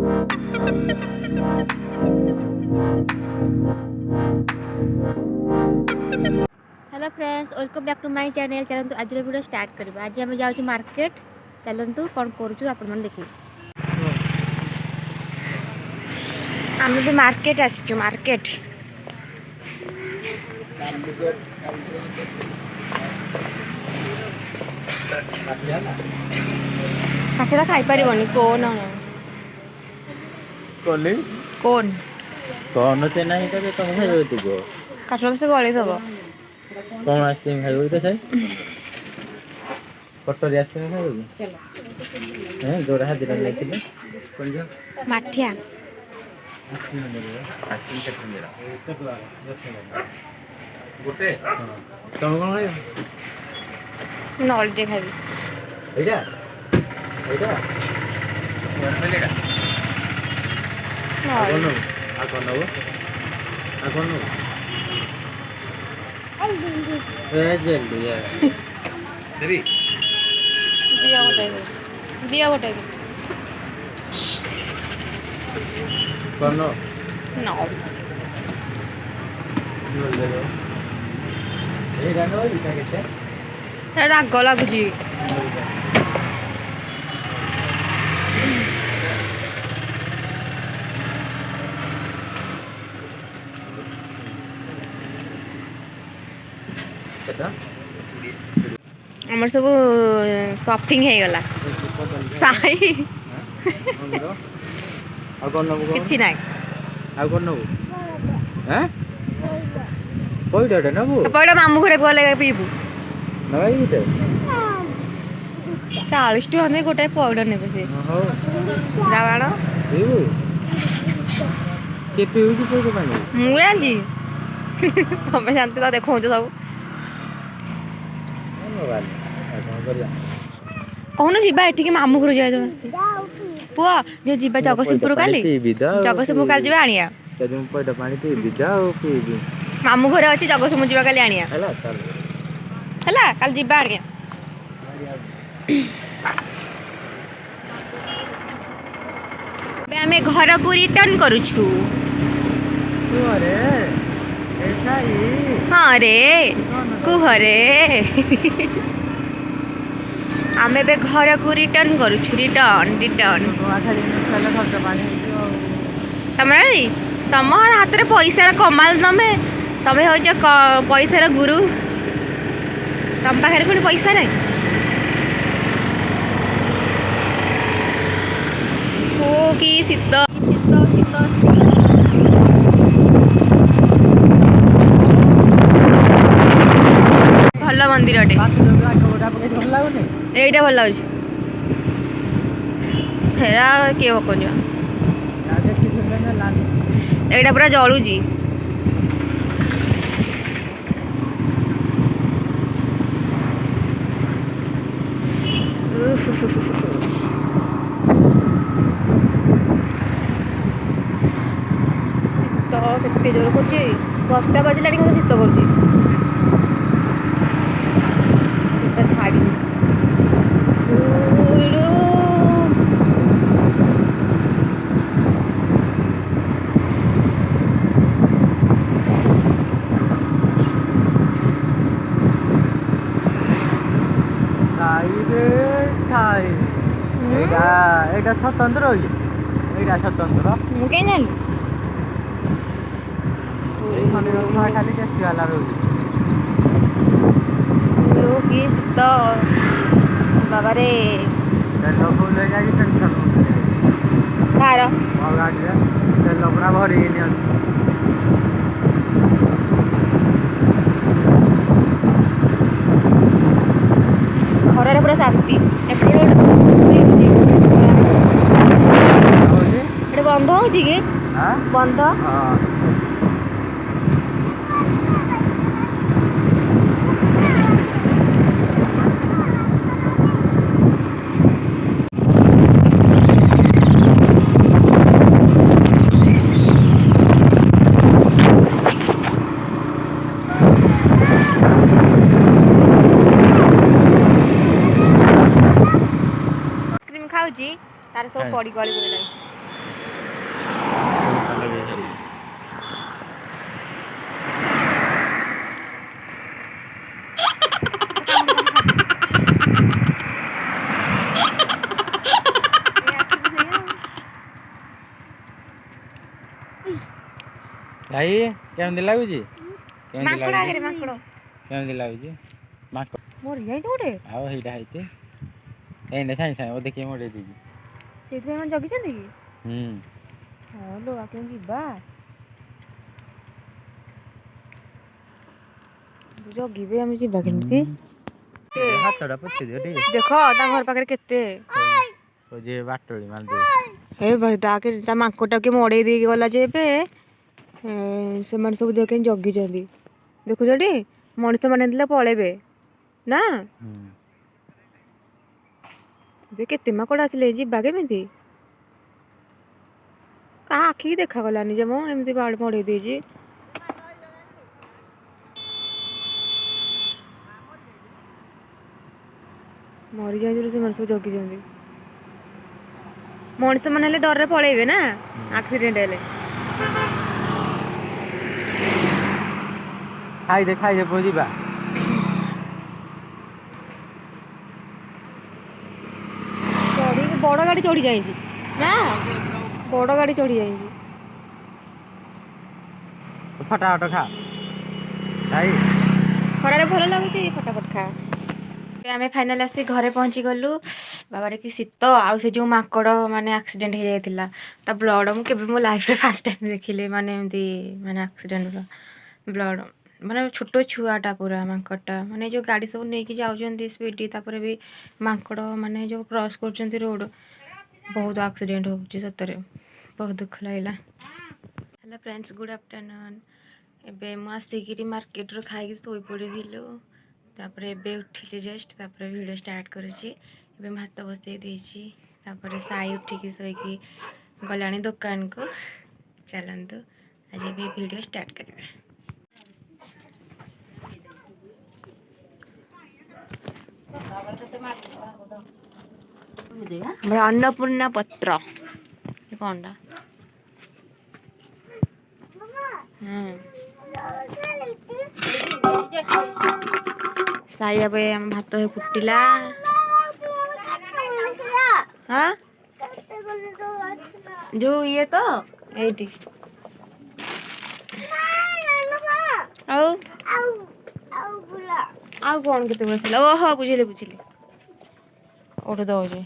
Hello friends, welcome back to my channel. चलतु आज video start करबा। आज हम जाउछु मार्केट। चलतु कोन करूछु आपण मन देखि। हम भी मार्केट आछु मार्केट। काठरा खाई परिबनी कोन कोन कोन कोन से नहीं तो तुम खाइबो तुगो काठरा से गळे सब कोन आइसक्रीम खाइबो तो खाइ कटोरी आइसक्रीम खाइबो चलो हैं जोड़ा हाथ दिला लेथिले कोन जो माठिया आइसक्रीम केतना देला गोटे तुम कोन खाइबो नॉल दे खाइबी एटा एटा कोन लेगा नॉल आकोन ए जल्दी यार देवी दिया गोटे कोन नॉल ले लो ए गानो इटा केते राग लागुची केता हमर सब शॉपिंग हे गला साई आ कोन नबो किछि नाही आ कोन नबो हैं कोइडा नबो पड़ा मामू घरे गले पीबू नबाई गुटे 40 टका ने गोटे पौडा नेबे से हो जावाण पीबू के पीबू की कोइ माने मु जानजी तमे जानते तो देखौ जो सब मोबाइल कोन करिया कहून जीवा एठिके मामू घर जाए पुआ जो जीवा जगतसिंहपुर काली जगतसिंहपुर काली जीवा आनिया तुम पैडा पानी पीबी जाओ पीबी मामू घर अछि जगतसिंहपुर जीवा काली आनिया हला चल हला काल जीवा आनिया बे हमें घर को रिटर्न करूछु अरे ऐसा ही हाँ रे कुहरे आमे बे घर को रिटर्न करूछु रिटर्न तमरे तम हाथ रे पैसा कमाल तमे हो जो पैसा गुरु तम पाखे पुणी पैसा नहीं ओ कि शीत भल मंदिर एटा भल लगे हेरा किए पकड़ एटा पूरा जलुची केते जोर कर 10टा बजला शीत कर छाड़ी एटा स्वतंत्र हो एटा स्वतंत्र मु के जानी खाली टेस्ट वाला रोगी कि शीत बाबा रे तेल फुल हो जाए टेंशन कार गाड़ी तेल पूरा भरी घर पूरा शांति बंध हो बंध तार सब पड़ी गली ଭାଇ କେମିତି ଲାଗୁଛି? କେମିତି ମାଙ୍କଡ଼ ଲାଗୁଛି? ଆଗରେ ମାଙ୍କଡ଼ କେମିତି ଲାଗୁଛି? ମାଙ୍କଡ଼ ମରିଯାଇଛି ଗୋଟେ। ଆଉ ହେଇଟା ହେଇଛି ଏଇନେ ସାଙ୍ଗେ ସାଙ୍ଗେ ଦେଖିକି ମରେଇ ଦେଇଛି। ସେଇଥିପାଇଁ ମାନେ ଜଗିଛନ୍ତି କି? ହୁଁ ହଁ ଲୋ ଆଉ କେମିତି ଯିବା? ଜଗିବେ ଆମେ ଯିବା କେମିତି? ହାତଟା ପୋଛିଦିଅ ଟିକେ। ଦେଖ ତା ଘର ପାଖରେ କେତେ ଯେ ବାଟୋଳି ମାରିଦିଅ। ଏ ଭାଇ ଡାକେ ତା ମାଙ୍କଡ଼ଟା କିଏ ମଡ଼େଇ ଦେଇକି ଗଲା ଯେ ଏବେ ସେମାନେ ସବୁ ଦେଖ କେମିତି ଜଗିଛନ୍ତି। ଦେଖୁଛଟି ମଣିଷ ମାନେ ଥିଲେ ପଳେଇବେ ନା। ଯେ କେତେ ମାଙ୍କଡ଼ ଆସିଲେ ଯିବା କେମିତି? କାହା ଆଖିକି ଦେଖାଗଲାନି ଯେ ମୁଁ ଏମିତି ବାଡ଼ ମଡ଼େଇ ଦେଇଛି। ମରିଯାଇଛନ୍ତି ସେମାନେ ସବୁ ଜଗିଛନ୍ତି। ମଣିଷ ମାନେ ହେଲେ ଡରରେ ପଳେଇବେ ନା ଆକ୍ସିଡେଣ୍ଟ ହେଲେ। ଖାଇଦେ ପୁଅ ଯିବା। ଚଢ଼ିକି ବଡ଼ ଗାଡ଼ି ଚଢ଼ି ଯାଇଛି ନା ବଡ଼ ଗାଡ଼ି ଚଢ଼ି ଯାଇଛି। ଫଟାଫଟ ଖା ଭାଇ। ଖରାରେ ଭଲ ଲାଗୁଛି ଫଟାଫଟ ଖା। ଆମେ ଫାଇନାଲ ଆସି ଘରେ ପହଞ୍ଚି ଗଲୁ। ବାବାରେ କି ଶୀତ ଆଉ ସେ ଯେଉଁ ମାଙ୍କଡ଼ ମାନେ ଆକ୍ସିଡେଣ୍ଟ ହେଇଯାଇଥିଲା ତା ବ୍ଲଡ଼ ମୁଁ କେବେ ମୋ ଲାଇଫରେ ଫାଷ୍ଟ ଟାଇମ୍ ଦେଖିଲି। ମାନେ ଏମିତି ମାନେ ଆକ୍ସିଡେଣ୍ଟର ବ୍ଲଡ଼ ମାନେ ଛୋଟ ଛୁଆଟା ପୁରା ମାଙ୍କଡ଼ଟା ମାନେ ଯେଉଁ ଗାଡ଼ି ସବୁ ନେଇକି ଯାଉଛନ୍ତି ସ୍ପିଡ଼ ତାପରେ ବି ମାଙ୍କଡ଼ ମାନେ ଯେଉଁ କ୍ରସ୍ କରୁଛନ୍ତି ରୋଡ଼ ବହୁତ ଆକ୍ସିଡେଣ୍ଟ ହେଉଛି ସତରେ ବହୁତ ଦୁଃଖ ଲାଗିଲା। Hello friends good afternoon. ଏବେ ମୁଁ ଆସିକିରି ମାର୍କେଟରୁ ଖାଇକି ଶୋଇପଡ଼ିଥିଲୁ। ତାପରେ ଏବେ ଉଠିଲି ଜଷ୍ଟ ତାପରେ ଭିଡ଼ିଓ ଷ୍ଟାର୍ଟ କରୁଛି। ଏବେ ଭାତ ବସାଇ ଦେଇଛି ତାପରେ ସାଇ ଉଠିକି ଶୋଇକି ଗଲାଣି ଦୋକାନକୁ। ଚାଲନ୍ତୁ ଆଜି ଏବେ ଭିଡ଼ିଓ ଷ୍ଟାର୍ଟ କରିବା। ଆମର ଅନ୍ନପୂର୍ଣ୍ଣା ପତ୍ର କ'ଣଟା? ସାଇବା ପାଇଁ ଆମ ଭାତ ଫୁଟିଲା। ହଁ ଯୋଉ ଇଏ ତ ଏଇଠି ଆଉ ଆଉ କଣ କେତେ ବସିଲା? ଓହୋ ବୁଝିଲି ଉଠୁ ଦଉଛି।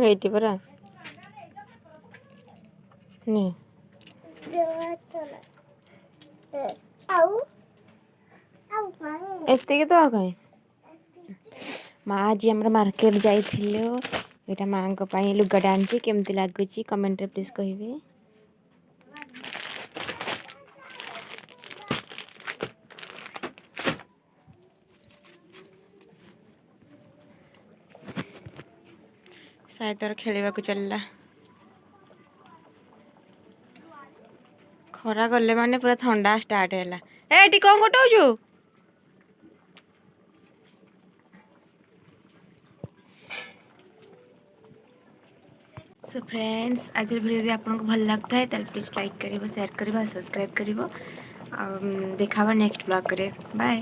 ଏଇଠି ପରା ଏତିକି ତ ଆଉ କାଇଁ। ମା ଆଜି ଆମର ମାର୍କେଟ ଯାଇଥିଲୁ। ଏଇଟା ମାଙ୍କ ପାଇଁ ଲୁଗାଟା ଆଣିଛି। କେମିତି ଲାଗୁଛି କମେଣ୍ଟରେ ପ୍ଲିଜ୍ କହିବେ। ସାଇ ତାର ଖେଳିବାକୁ ଚାଲିଲା। ଖରା ଗଲେ ମାନେ ପୁରା ଥଣ୍ଡା ଷ୍ଟାର୍ଟ ହେଲା। ଏଠି କ'ଣ ଗୋଟଉଛୁ? ସୋ ଫ୍ରେଣ୍ଡସ୍ ଆଜିର ଭିଡ଼ିଓ ଯଦି ଆପଣଙ୍କୁ ଭଲ ଲାଗୁଥାଏ ତାହେଲେ ପ୍ଲିଜ୍ ଲାଇକ୍ କରିବ, ସେୟାର କରିବ, ସବସ୍କ୍ରାଇବ୍ କରିବ। ଆଉ ଦେଖା ହେବା ନେକ୍ସଟ ବ୍ଲଗ୍ରେ। ବାଏ।